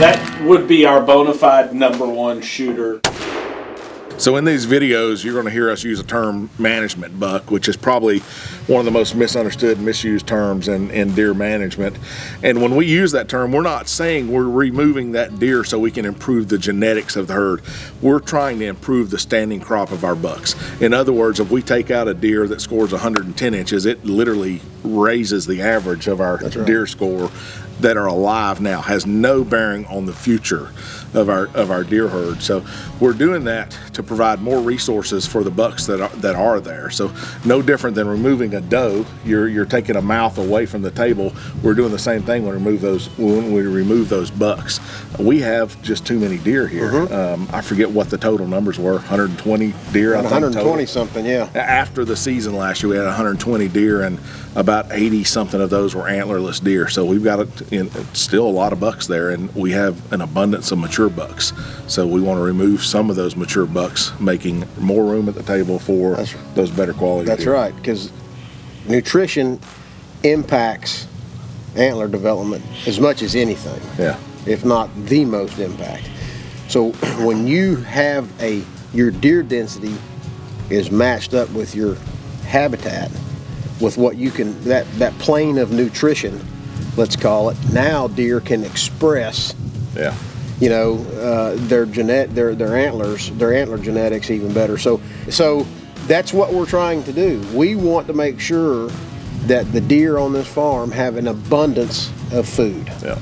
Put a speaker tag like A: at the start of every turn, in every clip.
A: that would be our bona fide #1 shooter.
B: So in these videos, you're going to hear us use a term management buck, which is probably one of the most misunderstood and misused terms in deer management. And when we use that term, we're not saying we're removing that deer so we can improve the genetics of the herd. We're trying to improve the standing crop of our bucks. In other words, if we take out a deer that scores 110 inches, it literally raises the average of our deer score that are alive now, has no bearing on the future of our deer herd. So we're doing that to provide more resources for the bucks that are there. So no different than removing a doe, you're taking a mouth away from the table. We're doing the same thing when we remove those bucks. We have just too many deer here. I forget what the total numbers were, 120 deer.
C: 120 something, yeah.
B: After the season last year, we had 120 deer, and about 80 something of those were antlerless deer. So we've got still a lot of bucks there, and we have an abundance of mature bucks. So we want to remove some of those mature bucks, making more room at the table for those better quality deer.
C: That's right, because nutrition impacts antler development as much as anything.
B: Yeah.
C: If not the most impact. So when you have your deer density is matched up with your habitat, with what you can, that plane of nutrition, let's call it, now deer can express, you know, their antlers, their antler genetics even better. So that's what we're trying to do. We want to make sure that the deer on this farm have an abundance of food.
B: Yeah.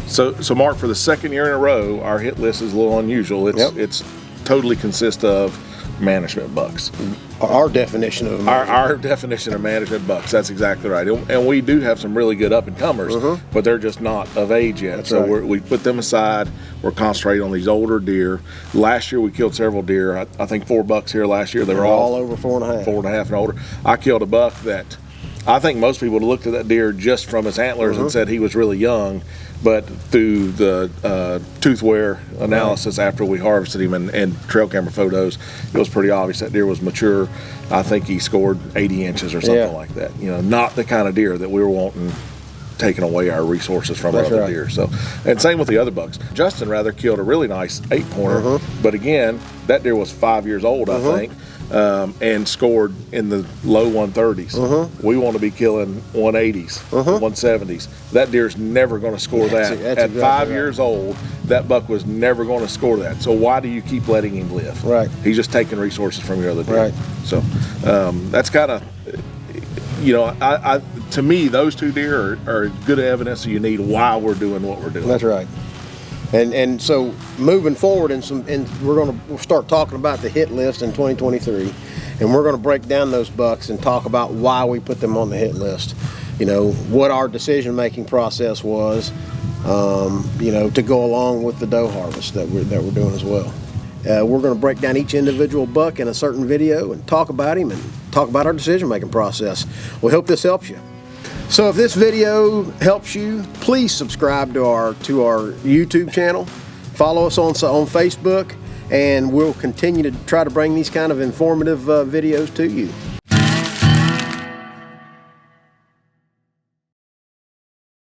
B: So Mark, for the second year in a row, our hit list is a little unusual. It's totally consists of management bucks.
C: Our definition of
B: our definition of management bucks. That's exactly right. And we do have some really good up and comers, but they're just not of age yet.
C: That's
B: so
C: right.
B: we put them aside. We're concentrating on these older deer. Last year we killed several deer. I think 4 bucks here last year. They were all
C: over 4.5.
B: 4.5 and older. I killed a buck that I think most people would have looked at that deer just from his antlers and said he was really young. But through the tooth wear analysis after we harvested him and trail camera photos, it was pretty obvious that deer was mature. I think he scored 80 inches or something like that. You know, not the kind of deer that we were wanting taking away our resources from our other deer. So, and same with the other bucks. Justin rather killed a really nice 8-pointer, but again, that deer was 5 years old, I think. And scored in the low 130s. We want to be killing 180s, 170s. That deer's never going to score that. At 5 years old, that buck was never going to score that. So why do you keep letting him live?
C: Right.
B: He's just taking resources from your other deer.
C: Right.
B: So that's kind of, you know, to me, those 2 deer are good evidence that you need why we're doing what we're doing.
C: That's right. And so moving forward, and we'll start talking about the hit list in 2023, and we're going to break down those bucks and talk about why we put them on the hit list. You know, what our decision-making process was, you know, to go along with the doe harvest that we're doing as well. We're going to break down each individual buck in a certain video and talk about him and talk about our decision-making process. We hope this helps you. So if this video helps you, please subscribe to our YouTube channel. Follow us on Facebook, and we'll continue to try to bring these kind of informative videos to you.